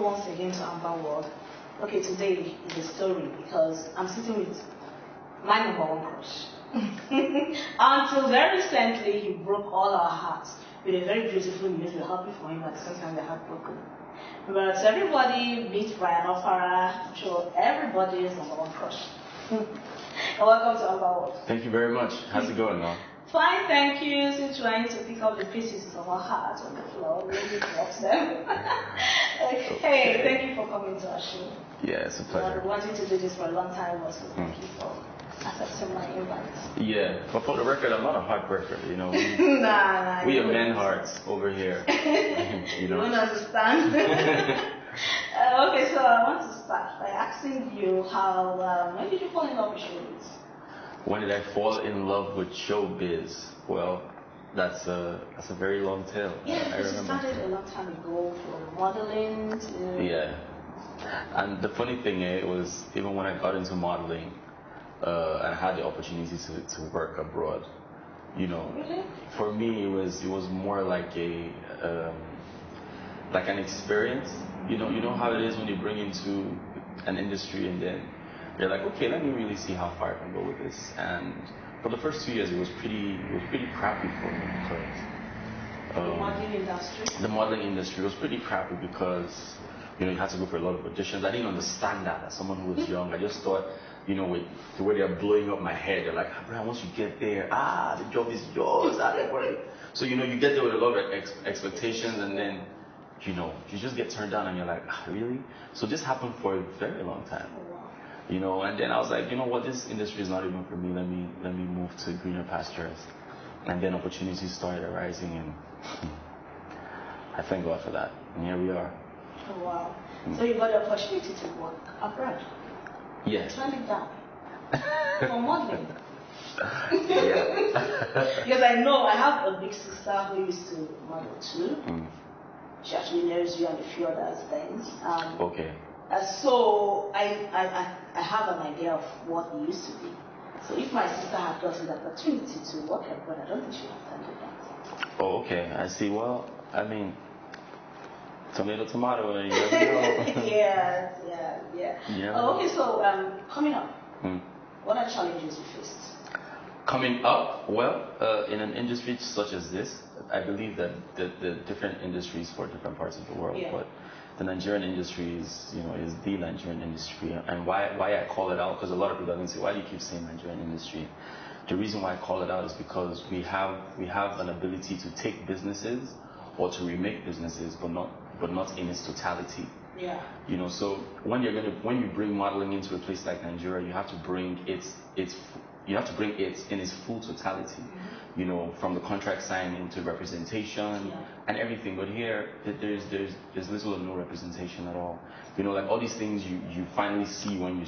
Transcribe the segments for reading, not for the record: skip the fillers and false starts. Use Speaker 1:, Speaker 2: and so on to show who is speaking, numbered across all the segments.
Speaker 1: once again to AmberWorld. Okay, today is a story because I'm sitting with my number one crush. Until very recently, he broke all our hearts with a very beautiful news. We're happy for him, at the same time we're heartbroken. But everybody meet Bryan Okwara. I'm sure everybody is number one crush. And welcome to AmberWorld.
Speaker 2: Thank you very much. How's it going, man?
Speaker 1: Fine, thank you. Still trying to pick up the pieces of our hearts on the floor. Maybe drop them. Okay, thank you for coming to our show.
Speaker 2: Yeah, it's a pleasure.
Speaker 1: I've been wanting to do this for a long time, so thank you for accepting my invite.
Speaker 2: Yeah, but for the record, I'm not a heartbreaker, you know. We are men hearts over here.
Speaker 1: You don't understand. Okay, so I want to start by asking you how, when did you fall in love with showbiz?
Speaker 2: When did I fall in love with showbiz? Well, that's a very long tale.
Speaker 1: Yeah, because you started a long time ago from modeling to...
Speaker 2: Yeah. And the funny thing was, even when I got into modeling, I had the opportunity to work abroad. You know,
Speaker 1: Really?
Speaker 2: For me it was more like like an experience. You know how it is when you bring into an industry and then you're like, okay, let me really see how far I can go with this. And for the first 2 years, it was pretty crappy for me because
Speaker 1: the modeling industry.
Speaker 2: The modeling industry was pretty crappy because you had to go for a lot of auditions. I didn't understand that as someone who was young. I just thought, with the way they're blowing up my head, they're like, Bryan, once you get there, the job is yours. Don't worry. So you get there with a lot of expectations, and then you just get turned down, and you're like, really? So this happened for a very long time. And then I was like, what, this industry is not even for me. Let me move to greener pastures. And then opportunities started arising, and I thank God for that. And here we are.
Speaker 1: Oh, wow. So you got the opportunity to work abroad?
Speaker 2: Yes.
Speaker 1: Turn it down. For modeling?
Speaker 2: Yeah.
Speaker 1: Because I know I have a big sister who used to model too. She actually knows you and a few other things.
Speaker 2: Okay.
Speaker 1: So I have an idea of what it used to be. So if my sister had gotten the opportunity to work abroad, I don't think she would have done that.
Speaker 2: Oh, okay. I see. Well, I mean, tomato, you never know.
Speaker 1: Yeah. Oh, okay, so coming up, what are challenges you faced?
Speaker 2: Coming up, well, in an industry such as this, I believe that the different industries for different parts of the world, but the Nigerian industry is the Nigerian industry. And why I call it out, because a lot of people are going to say, why do you keep saying Nigerian industry? The reason why I call it out is because we have an ability to take businesses or to remake businesses, but not in its totality.
Speaker 1: Yeah.
Speaker 2: So when you bring modeling into a place like Nigeria, you have to bring it in its full totality. From the contract signing to representation and everything. But here, there's little or no representation at all. Like all these things you finally see when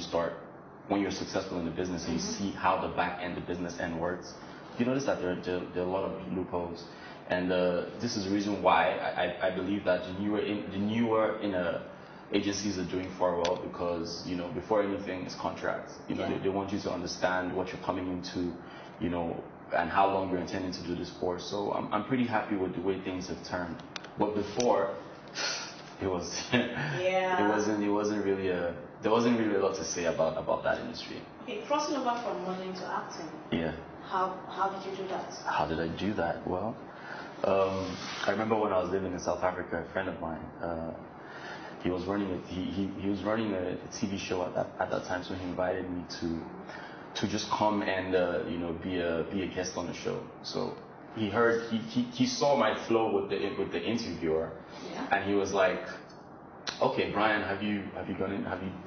Speaker 2: you're successful in the business, and you see how the back end, the business end works. You notice that there are a lot of loopholes. And this is the reason why I believe that the newer agencies are doing far well, because before anything is contracts. They want you to understand what you're coming into, and how long you're intending to do this for. So I'm pretty happy with the way things have turned. But before, it was there wasn't really a lot to say about that industry.
Speaker 1: Okay, crossing over from modeling to acting.
Speaker 2: Yeah.
Speaker 1: How did you do that?
Speaker 2: How did I do that? Well, I remember when I was living in South Africa, a friend of mine, he was running a TV show at that time, so he invited me to just come and be a guest on the show. So he saw my flow with the interviewer, and he was like, okay, Bryan, have you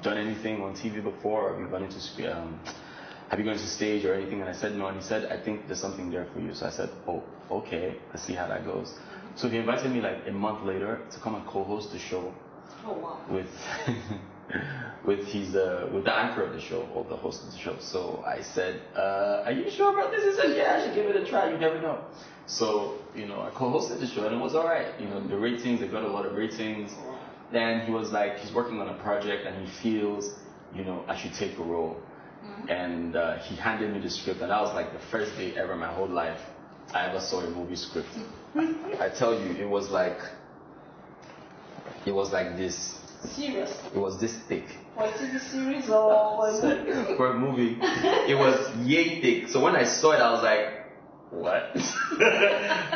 Speaker 2: done anything on TV before? Have you gone into stage or anything? And I said no, and he said, I think there's something there for you. So I said, oh, okay, let's see how that goes. So he invited me like a month later to come and co-host the show.
Speaker 1: Oh, wow.
Speaker 2: with the anchor of the show, or the host of the show. So I said, are you sure about this? He said, yeah, I should give it a try, you never know. So, I co-hosted the show, and it was all right. The ratings, they got a lot of ratings. Then he was like, he's working on a project, and he feels, I should take a role. And he handed me the script, and that was like the first day ever in my whole life I ever saw a movie script. I tell you, it was like this
Speaker 1: Serious?
Speaker 2: It was this thick.
Speaker 1: For a TV series or for a movie?
Speaker 2: For a movie. It was yay thick. So when I saw it, I was like, what?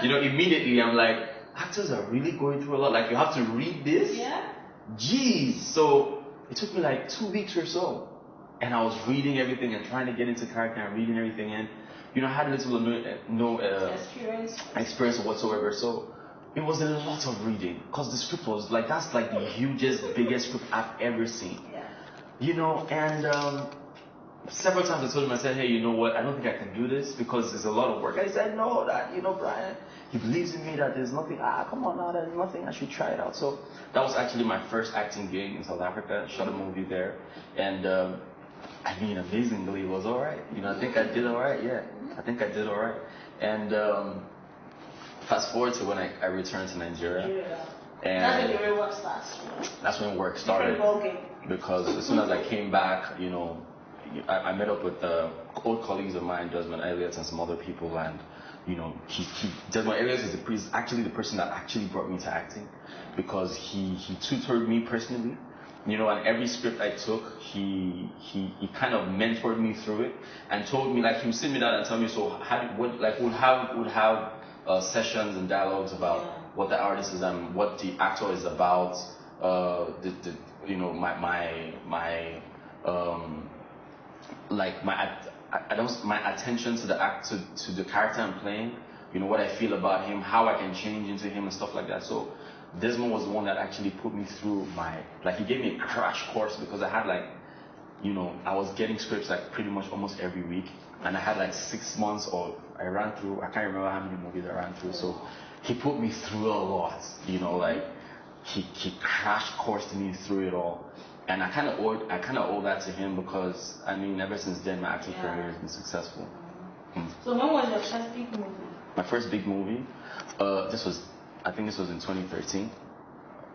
Speaker 2: Immediately I'm like, actors are really going through a lot. Like, you have to read this?
Speaker 1: Yeah.
Speaker 2: Jeez. So it took me like 2 weeks or so. And I was reading everything and trying to get into character and reading everything in. I had little or no experience whatsoever. So it was a lot of reading. Because the script was like, that's like the hugest, biggest script I've ever seen.
Speaker 1: Yeah.
Speaker 2: And several times I told him, I said, hey, you know what? I don't think I can do this because it's a lot of work. And he said, no, Bryan, he believes in me that there's nothing, come on now, there's nothing, I should try it out. So that was actually my first acting gig in South Africa. I shot a movie there. And amazingly, it was all right. I think I did all right, yeah. I think I did all right. And fast forward to when I returned to Nigeria. And
Speaker 1: that's when your work starts.
Speaker 2: That's when work started. Because as soon as I came back, I met up with old colleagues of mine, Desmond Elliott and some other people, and Desmond Elliott is actually the person that actually brought me to acting, because he tutored me personally, and every script I took, he kind of mentored me through it and told me, like, he would sit me down and tell me, so we'll have sessions and dialogues about what the artist is and what the actor is about, my attention to the to the character I'm playing, what I feel about him, how I can change into him and stuff like that. So Desmond was the one that actually put me through he gave me a crash course, because I had I was getting scripts like pretty much almost every week, and I had like 6 months I ran through, I can't remember how many movies I ran through. So he put me through a lot, he crash coursed me through it all. And I kind of owe that to him, because ever since then my acting career has been successful.
Speaker 1: So when was your first big movie?
Speaker 2: My first big movie, this was in 2013.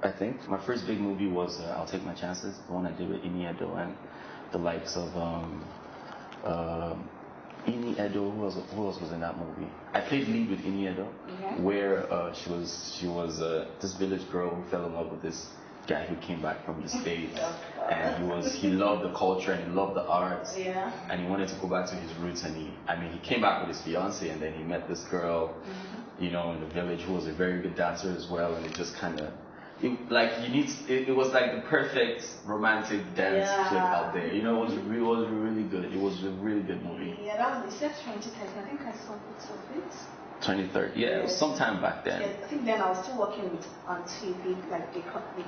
Speaker 2: I think my first big movie was I'll Take My Chances, the one I did with Ini Edo and the likes of Ini Edo. Who else was in that movie? I played lead with Ini Edo, where she was this village girl who fell in love with this guy who came back from the States, and he loved the culture and he loved the arts, and he wanted to go back to his roots, and he came back with his fiance, and then he met this girl, in the village, who was a very good dancer as well, and it just kind of, it was like the perfect romantic dance clip out there, it was really good. It was a really good movie.
Speaker 1: Yeah, that was, it said 2013, I think I saw bits of it.
Speaker 2: 2013, yeah, it was sometime back then.
Speaker 1: Yeah, I think then I was still working on TV, like they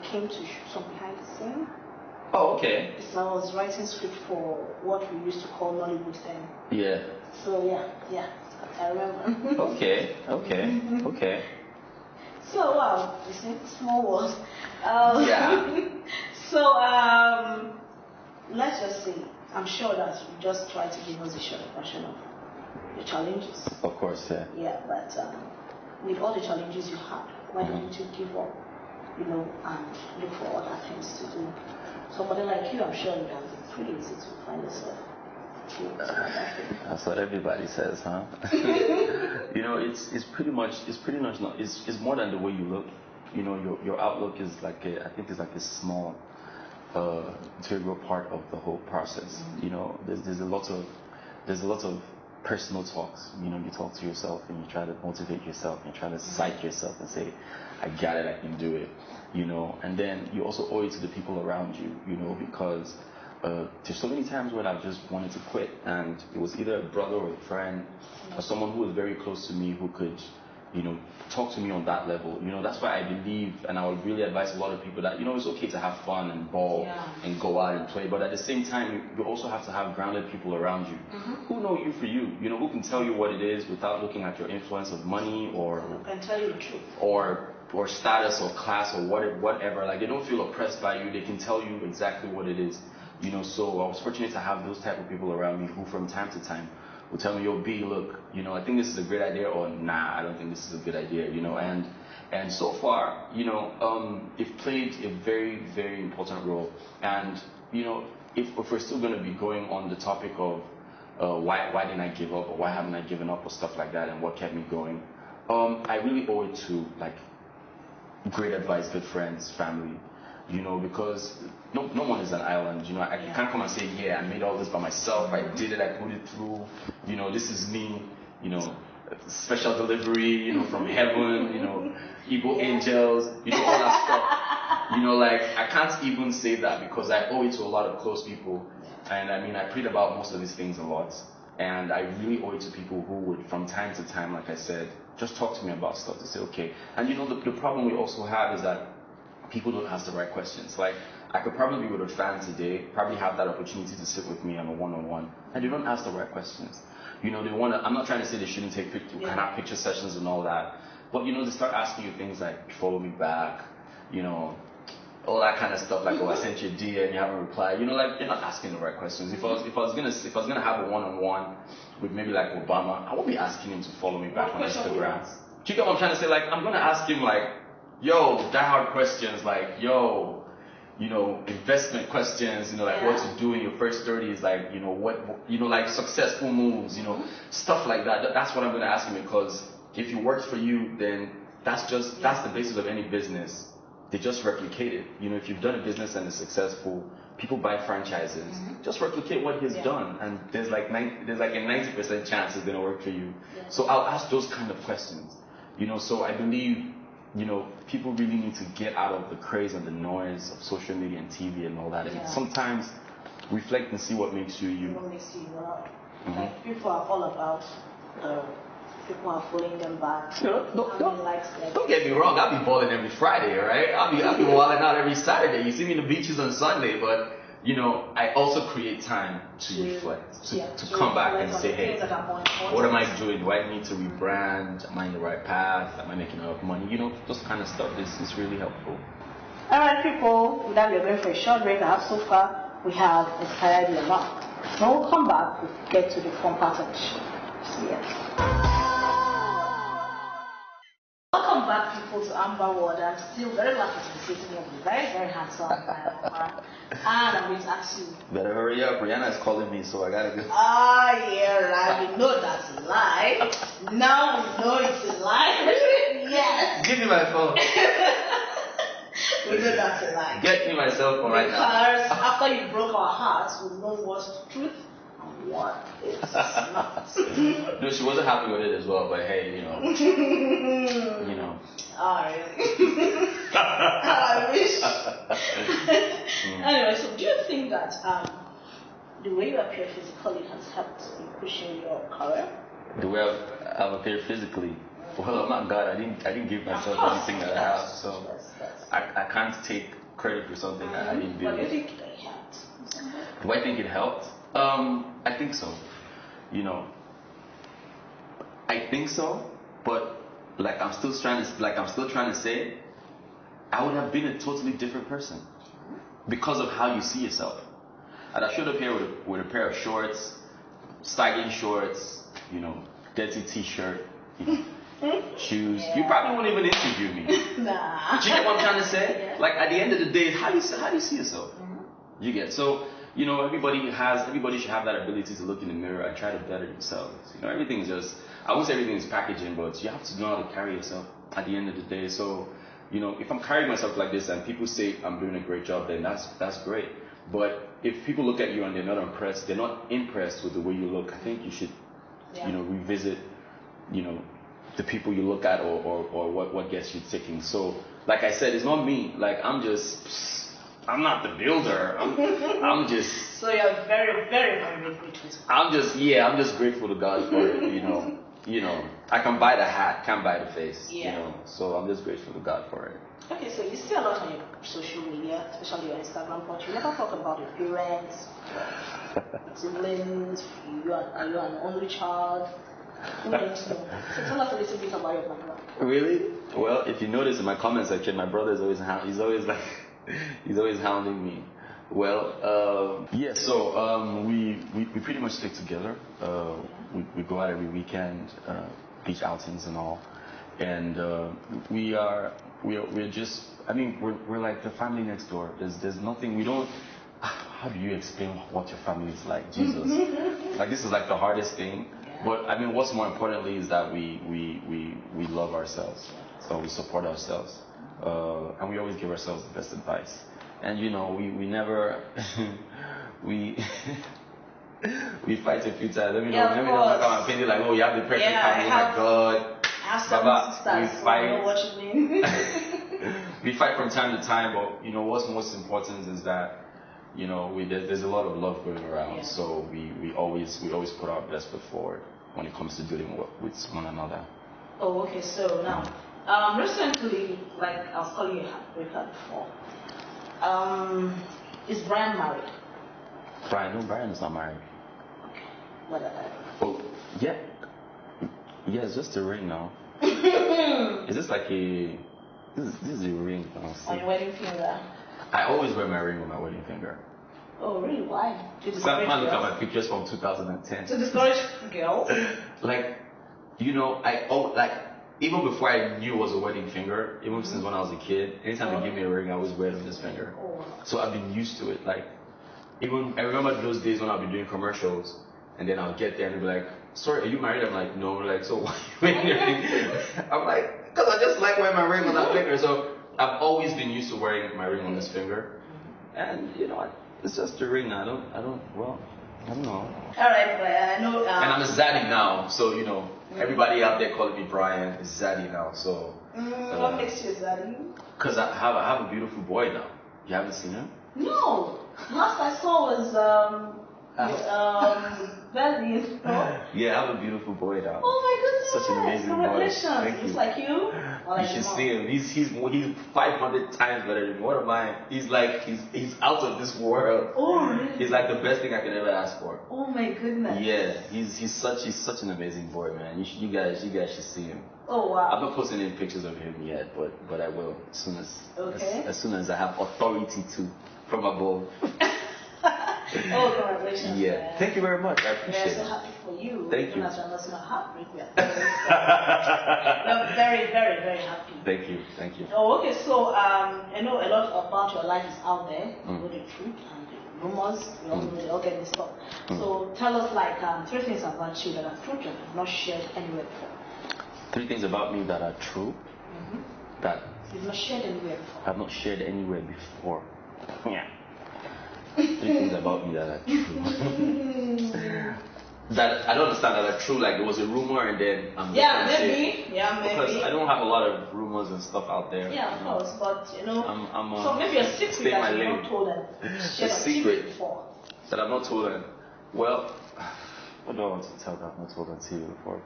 Speaker 1: came to shoot some behind the scene.
Speaker 2: Oh, okay.
Speaker 1: So I was writing script for what we used to call Nollywood then.
Speaker 2: Yeah.
Speaker 1: So yeah, I remember.
Speaker 2: Okay.
Speaker 1: So wow, you see, small world. So let's just say, I'm sure that you just try to give us a short version of the challenges.
Speaker 2: Of course, yeah.
Speaker 1: Yeah, but with all the challenges you had, why don't you give up, and look for other things to do? Somebody like you, I'm sure that it's pretty easy to find yourself.
Speaker 2: That's what everybody says, huh? It's pretty much not. It's more than the way you look. Your outlook is I think it's like a small integral part of the whole process. There's a lot of personal talks. You talk to yourself and you try to motivate yourself and you try to psych yourself and say, I got it, I can do it. And then you also owe it to the people around you. Because there's so many times when I've just wanted to quit, and it was either a brother or a friend or someone who was very close to me who could, talk to me on that level. That's why I believe, and I would really advise a lot of people that, it's okay to have fun and ball and go out and play, but at the same time, you also have to have grounded people around you who know you for you, who can tell you what it is without looking at your influence of money or
Speaker 1: who can tell you the truth,
Speaker 2: or status or class or whatever. Like, they don't feel oppressed by you. They can tell you exactly what it is. So I was fortunate to have those type of people around me who from time to time would tell me, yo, B, look, I think this is a great idea, or nah, I don't think this is a good idea, and so far, it played a very, very important role. And, if we're still going to be going on the topic of why didn't I give up, or why haven't I given up, or stuff like that, and what kept me going, I really owe it to, great advice, good friends, family. you know, because no one is an island, you know. I can't come and say, yeah, I made all this by myself, I did it, I put it through, you know, this is me, you know, special delivery, you know, from heaven, you know, evil angels, you know, all that stuff. You know, like, I can't even say that because I owe it to a lot of close people. And I mean, I prayed about most of these things a lot. And I really owe it to people who would, from time to time, like I said, just talk to me about stuff to say, okay. And you know, the problem we also have is that people don't ask the right questions. Like, I could probably be with a fan today, probably have that opportunity to sit with me on a one-on-one, and they don't ask the right questions. You know, they want to, I'm not trying to say they shouldn't take picture sessions and all that, but you know, they start asking you things like, follow me back, you know, all that kind of stuff, like, oh, I sent you a DM, you haven't replied. You know, like, you're not asking the right questions. If I was gonna have a one-on-one with maybe like Obama, I won't be asking him to follow me back on Instagram. Do you get what I'm trying to say? Like, I'm gonna ask him like, yo, die-hard questions, like, yo, you know, investment questions, you know, like what to do in your first 30s, like, you know, what you know, like successful moves, you know, stuff like that. That's what I'm gonna ask him, because if it works for you, then that's the basis of any business. They just replicate it. You know, if you've done a business and it's successful, people buy franchises. Just replicate what he's done, and there's like a 90% chance it's gonna work for you. So I'll ask those kind of questions. You know, so I believe, you know, people really need to get out of the craze and the noise of social media and TV and all that. And sometimes reflect and see what makes you you.
Speaker 1: What makes you well. Like, people are all about people are following them back.
Speaker 2: You know, don't get me wrong. I'll be balling every Friday, right? I'll be walling out every Saturday. You see me in the beaches on Sunday, but you know, I also create time to reflect, to come back and say, hey, what am I doing? Do I need to rebrand? Am I in the right path? Am I making enough money? You know, those kind of stuff is really helpful.
Speaker 1: All right, people. With that, we're going for a short break. So far, we have inspired you a lot. When we come back, we'll get to the fun part of the show. See ya. Welcome back, people, to AmberWorld. I'm still very lucky to be sitting here with a very, very handsome Bryan Okwara. And I'm going to ask you.
Speaker 2: Better hurry up. Rihanna is calling me, so I gotta go.
Speaker 1: Ah, yeah, right. We know that's a lie. Now we know it's a lie. Yes.
Speaker 2: Give me my phone.
Speaker 1: We know that's a lie.
Speaker 2: Get me my cell phone right now.
Speaker 1: Because after you broke our hearts, we know what's the truth and what is not.
Speaker 2: No, she wasn't happy with it as well, but hey, you know.
Speaker 1: Oh, really? I wish. Anyway, so do you think that the way you appear physically has helped in pushing your career?
Speaker 2: The way I've appeared physically? Well, I'm not God. I didn't give myself anything that I have, so I can't take credit for something I didn't do.
Speaker 1: But do you think it helped?
Speaker 2: Do I think it helped? I think so. You know, I think so, but like I'm still trying to say, I would have been a totally different person because of how you see yourself. And I showed up here with a pair of shorts, sagging shorts, you know, dirty t-shirt, you know, shoes. You probably wouldn't even interview me.
Speaker 1: Nah.
Speaker 2: Do you get what I'm trying to say? Yeah. Like at the end of the day, how do you see yourself? You get so. You know, everybody should have that ability to look in the mirror and try to better themselves. You know, everything's just, I won't say everything is packaging, but you have to know how to carry yourself at the end of the day. So, you know, if I'm carrying myself like this and people say I'm doing a great job, then that's great. But if people look at you and they're not impressed with the way you look, I think you should, you know, revisit, you know, the people you look at or what gets you ticking. So, like I said, it's not me. Like I'm not the builder. I'm just.
Speaker 1: So you're very, very, very grateful.
Speaker 2: I'm just grateful to God for it. You know, I can buy the hat, can't buy the face.
Speaker 1: Yeah.
Speaker 2: You know, so I'm just grateful to God for it.
Speaker 1: Okay, so you see a lot on your social media, especially your Instagram, but you never talk about your parents, your siblings. Are you an only child? Who don't know? So tell us a little bit about your background.
Speaker 2: Really? Well, if you notice in my comment section, my brother is always he's always hounding me. Well, so we pretty much stick together. We go out every weekend, beach outings and all, and we're just, I mean, we're like the family next door. There's nothing, we don't, how do you explain what your family is like? Jesus. Like, this is like the hardest thing. But I mean, what's more importantly is that we love ourselves. So we support ourselves. And we always give ourselves the best advice. And you know, we never we we fight a few times. Let me know my opinion, like, oh, you have the perfect family, oh my god.
Speaker 1: I have some sisters,
Speaker 2: we fight.
Speaker 1: I know what you mean.
Speaker 2: We fight from time to time, but you know what's most important is that, you know, there's a lot of love going around. So we always put our best foot forward when it comes to dealing with one another.
Speaker 1: Oh, okay. So now, recently, like I was calling you a heartbreaker before. Is Bryan married?
Speaker 2: Bryan is not married.
Speaker 1: Okay. Whatever.
Speaker 2: Oh, yeah. Yeah, it's just a ring now. Is this like a... This is a ring now.
Speaker 1: On your wedding finger?
Speaker 2: I always wear my ring on my wedding finger.
Speaker 1: Oh, really? Why?
Speaker 2: Some man look at my pictures from 2010.
Speaker 1: To discourage girls?
Speaker 2: Like, you know, even before I knew it was a wedding finger, even since when I was a kid, anytime they give me a ring, I always wear it on this finger.
Speaker 1: Oh. So
Speaker 2: I've been used to it. Like, even I remember those days when I'll be doing commercials, and then I'll get there and they'll be like, "Sorry, are you married?" I'm like, "No." Like, "So why are you wearing your ring?" I'm like, "Because I just like wearing my ring on that finger." So I've always been used to wearing my ring on this finger, and you know, it's just a ring. I don't know.
Speaker 1: All right, but I know.
Speaker 2: And I'm a zaddy now, so you know, everybody out there calling me Bryan is zaddy now. So.
Speaker 1: What makes you zaddy?
Speaker 2: Because I have a beautiful boy now. You haven't seen him?
Speaker 1: No. Last I saw was Belly.
Speaker 2: Yeah, I have a beautiful boy now.
Speaker 1: Oh my goodness!
Speaker 2: Such an amazing boy.
Speaker 1: Congratulations. He's like you.
Speaker 2: You should see him. He's 500 times better than me. What am I? He's out of this world.
Speaker 1: Oh really?
Speaker 2: He's like the best thing I could ever ask for.
Speaker 1: Oh my goodness.
Speaker 2: Yeah, he's such an amazing boy, man. You guys should see him.
Speaker 1: Oh wow.
Speaker 2: I'm not posting any pictures of him yet, but I will as soon as I have authority to from above.
Speaker 1: Oh, congratulations.
Speaker 2: Yeah.
Speaker 1: Man.
Speaker 2: Thank you very much. I appreciate it.
Speaker 1: We're so happy for you.
Speaker 2: Thank you.
Speaker 1: As well as not happy. We're very, very, very happy.
Speaker 2: Thank you.
Speaker 1: Oh, okay. So, I know a lot about your life is out there. You know the truth and the rumors. We all know they all get mixed up. So, tell us like 3 things about you that are true and have not shared anywhere before.
Speaker 2: 3 things about me that are true that
Speaker 1: you've not shared anywhere before.
Speaker 2: I've not shared anywhere before. Yeah. 3 things about me that are true. That I don't understand that are true. Like there was a rumor and then I'm just
Speaker 1: maybe.
Speaker 2: Because I don't have a lot of rumors and stuff out there.
Speaker 1: Yeah, of course. But you know,
Speaker 2: I'm
Speaker 1: so maybe a secret that you've not told them.
Speaker 2: A secret before that I've not told them. Well, what do I want to tell that I've not told them to you before?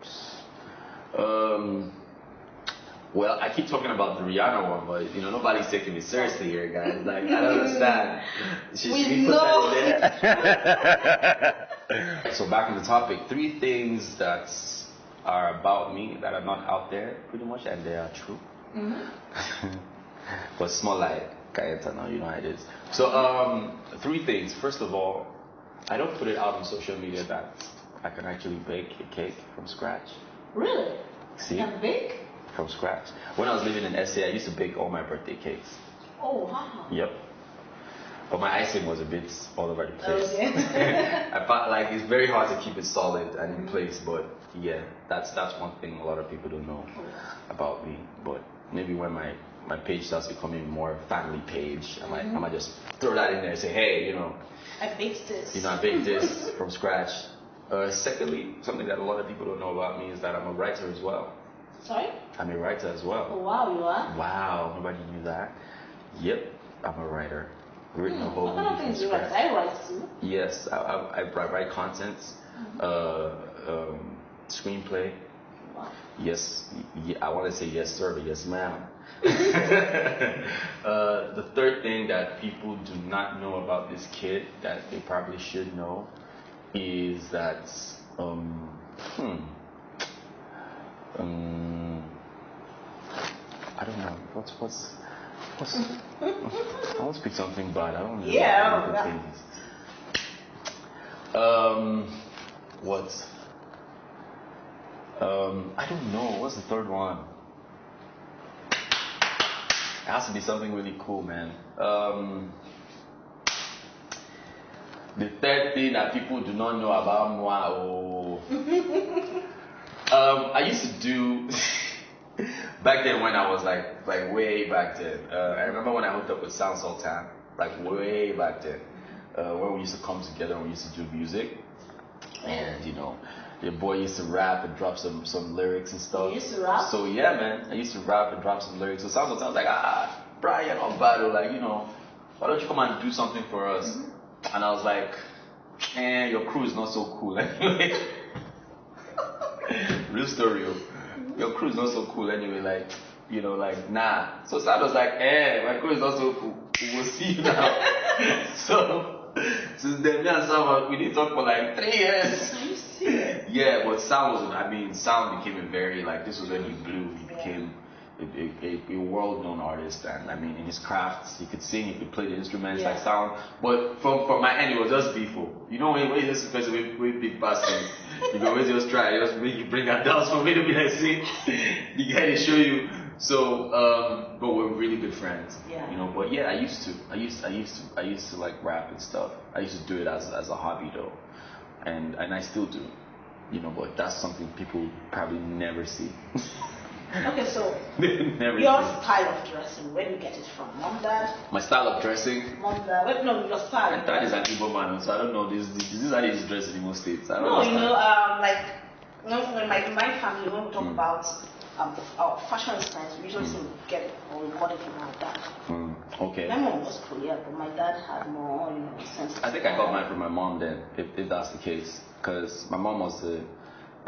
Speaker 2: Well, I keep talking about the Rihanna one, but you know nobody's taking me seriously here, guys. Like I don't understand. Should we put that in there? So back on the topic, 3 things that are about me that are not out there, pretty much, and they are true. But small like Kayeta now, you know how it is. So 3 things. First of all, I don't put it out on social media that I can actually bake a cake from scratch.
Speaker 1: Really?
Speaker 2: See?
Speaker 1: You can bake?
Speaker 2: From scratch. When I was living in SA, I used to bake all my birthday cakes.
Speaker 1: Oh, wow.
Speaker 2: Yep. But my icing was a bit all over the place.
Speaker 1: Okay.
Speaker 2: I felt like it's very hard to keep it solid and in place, but yeah, that's one thing a lot of people don't know about me. But maybe when my page starts becoming more family page, I might just throw that in there and say, hey, you know,
Speaker 1: I baked this.
Speaker 2: You know, I baked this from scratch. Secondly, something that a lot of people don't know about me is that I'm a writer as well.
Speaker 1: Sorry?
Speaker 2: I'm a writer as well.
Speaker 1: Oh, wow, you are?
Speaker 2: Wow, nobody knew that. Yep, I'm a writer. Written a whole
Speaker 1: movie from scratch. I write too.
Speaker 2: Yes, I write content, screenplay.
Speaker 1: Wow.
Speaker 2: Yes, I want to say yes sir, but yes ma'am. The third thing that people do not know about this kid that they probably should know is that I don't know what's I want to speak something bad. I don't know.
Speaker 1: Yeah.
Speaker 2: What? I don't know. What's the third one? It has to be something really cool, man. The third thing that people do not know about moi, I used to do back then when I was like way back then. I remember when I hooked up with Sound Sultan. like way back then, where we used to come together and we used to do music. And your boy used to rap and drop some lyrics and stuff.
Speaker 1: You used to rap?
Speaker 2: So yeah, man, I used to rap and drop some lyrics. So sometimes I was like, Bryan or Battle, like, why don't you come and do something for us? Mm-hmm. And I was like, your crew is not so cool anyway. Real story, your crew is not so cool anyway, like, nah. So Sad was like, my crew is not so cool. We will see you now. So since then, me and Sam, we didn't talk for like 3 years. Yeah, but sound became a very, like, this was when he blew. He became a world-known artist, and I mean, in his crafts, he could sing, he could play the instruments, like sound. But from my end, it was just beautiful. When you just person with big bastard, we just try, just bring our doubts for me to be like, see, the guy to show you. So, but we're really good friends. But yeah, I used to like rap and stuff. I used to do it as a hobby though, and I still do. But that's something people probably never see.
Speaker 1: Okay, so
Speaker 2: never
Speaker 1: your
Speaker 2: see.
Speaker 1: style of dressing, where do you get it from? Mom, dad?
Speaker 2: My style of dressing?
Speaker 1: Mom, dad? Wait, no, your style.
Speaker 2: My dad is an Igbo man, so I don't know. This is how they dress in most states. I don't
Speaker 1: know. In my family, when we talk about our fashion sense, we usually say we get it or we got it from our dad.
Speaker 2: Okay.
Speaker 1: My mom was cool, yeah, but my dad had more, sense.
Speaker 2: I think I got mine from my mom then, if that's the case, because my mom was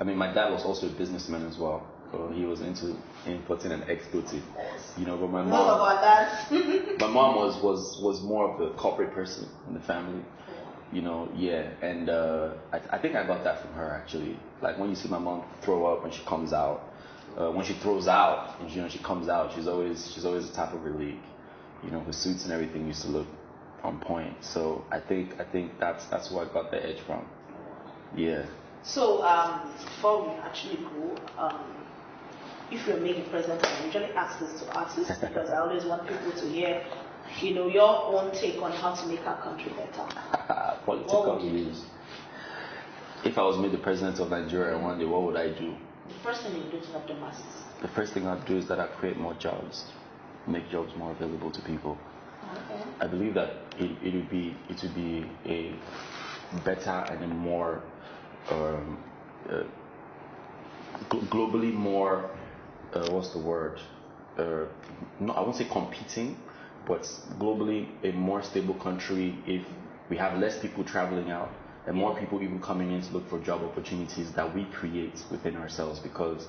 Speaker 2: my dad was also a businessman as well. So he was into importing and exporting, but my mom.
Speaker 1: What about that?
Speaker 2: My mom was more of a corporate person in the family, and I think I got that from her actually. Like when you see my mom throw up when she comes out, when she throws out, and she comes out, she's always the top of her league. Her suits and everything used to look on point. So I think that's where I got the edge from. Yeah.
Speaker 1: So before we actually go, if you're made the president, I usually ask this to artists because I always want people to hear, your own take on how to make our country better.
Speaker 2: Political views. If I was made the president of Nigeria one day, what would I do?
Speaker 1: The first thing you do to help the masses.
Speaker 2: The first thing I'd do is that I'd create more jobs, make jobs more available to people.
Speaker 1: Okay.
Speaker 2: I believe that it would be a better and a more globally more. What's the word? No, I won't say competing, but globally a more stable country if we have less people traveling out and more people even coming in to look for job opportunities that we create within ourselves, because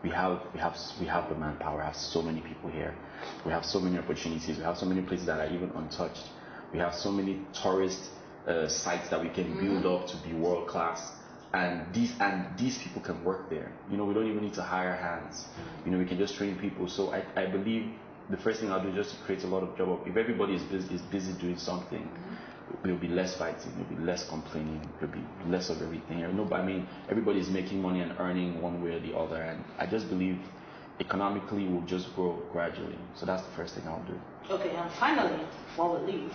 Speaker 2: we have the manpower. We have so many people here. We have so many opportunities. We have so many places that are even untouched. We have so many tourist sites that we can build up to be world class. And these people can work there. We don't even need to hire hands. We can just train people. So I believe the first thing I'll do is just to create a lot of job. If everybody is busy doing something, there'll be less fighting, there'll be less complaining, there'll be less of everything. Everybody is making money and earning one way or the other. And I just believe economically we'll just grow gradually. So that's the first thing I'll do.
Speaker 1: Okay, and finally, before we leave,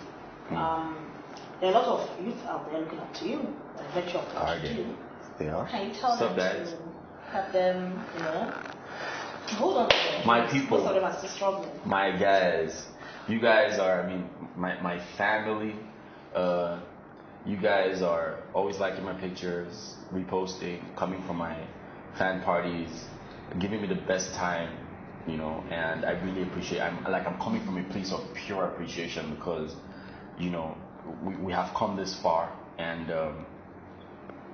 Speaker 1: there are a lot of youth out there looking up to you. I bet you are you.
Speaker 2: They are.
Speaker 1: Can you tell them to help them, hold on to them?
Speaker 2: My people.
Speaker 1: Most of them are still struggling.
Speaker 2: My guys. You guys are, my family. You guys are always liking my pictures, reposting, coming from my fan parties, giving me the best time, and I really appreciate I'm coming from a place of pure appreciation because, we have come this far, and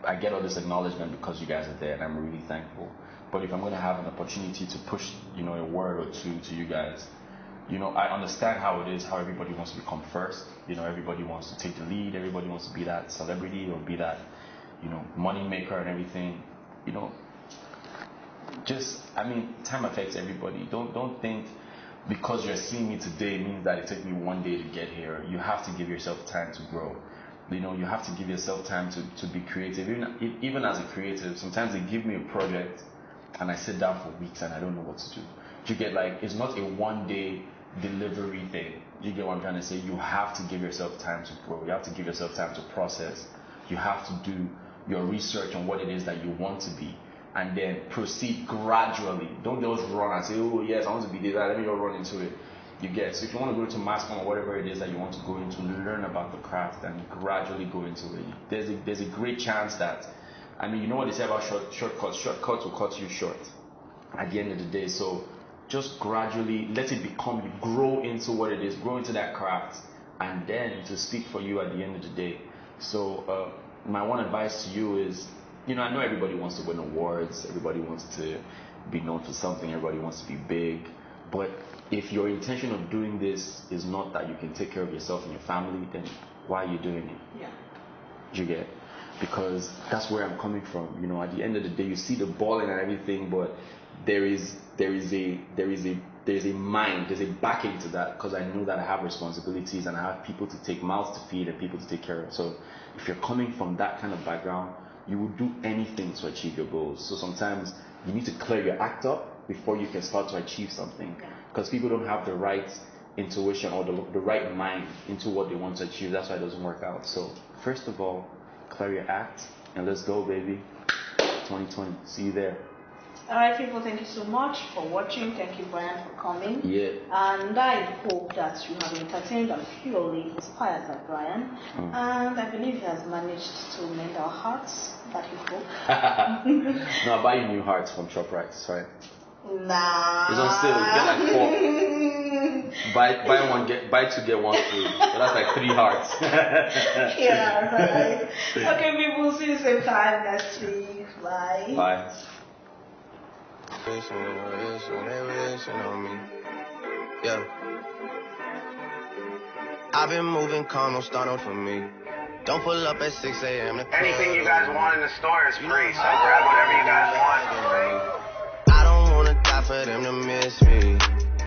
Speaker 2: I get all this acknowledgement because you guys are there, and I'm really thankful. But if I'm going to have an opportunity to push, a word or two to you guys, I understand how it is, how everybody wants to become first. Everybody wants to take the lead. Everybody wants to be that celebrity or be that, money maker and everything. Time affects everybody. Don't think because you're seeing me today means that it took me one day to get here. You have to give yourself time to grow. You have to give yourself time to be creative. Even as a creative, sometimes they give me a project and I sit down for weeks and I don't know what to do. You get it's not a one-day delivery thing. You get what I'm trying to say? You have to give yourself time to grow. You have to give yourself time to process. You have to do your research on what it is that you want to be, and then proceed gradually. Don't just run and say, oh yes, I want to be this, let me just run into it. You get, so if you want to go into mass comm or whatever it is that you want to go into, learn about the craft and gradually go into it. There's a great chance that, I mean, you know what they say about shortcuts will cut you short at the end of the day. So just gradually let it become, you grow into what it is, grow into that craft, and then to speak for you at the end of the day. So my one advice to you is, you know, I know everybody wants to win awards, everybody wants to be known for something, everybody wants to be big, but if your intention of doing this is not that you can take care of yourself and your family, then why are you doing it?
Speaker 1: Yeah.
Speaker 2: You get? Because that's where I'm coming from. You know, at the end of the day, you see the balling and everything, but there is a mind, there's a backing to that, because I know that I have responsibilities and I have people to take, mouths to feed and people to take care of. So if you're coming from that kind of background, you will do anything to achieve your goals. So sometimes you need to clear your act up before you can start to achieve something. Because people don't have the right intuition or the right mind into what they want to achieve. That's why it doesn't work out. So first of all, clear your act and let's go, baby. 2020. See you there.
Speaker 1: All right, people, thank you so much for watching. Thank you, Bryan, for coming.
Speaker 2: Yeah.
Speaker 1: And I hope that you have entertained and purely inspired by Bryan. And I believe he has managed to mend our hearts, that he hope.
Speaker 2: No, I'll buy you new hearts from ShopRite, right?
Speaker 1: Nah.
Speaker 2: It's on sale. You get like 4. buy 2 get 1 free. So that's like 3 hearts.
Speaker 1: Yeah, right. Okay, people, see you same time next week. Bye.
Speaker 2: Bye.
Speaker 3: Yeah. I've been moving calm, don't start off for me. Don't pull up at 6 a.m.
Speaker 4: Anything you guys want in the store is free, so grab whatever you guys want.
Speaker 3: I don't wanna die for them to miss me.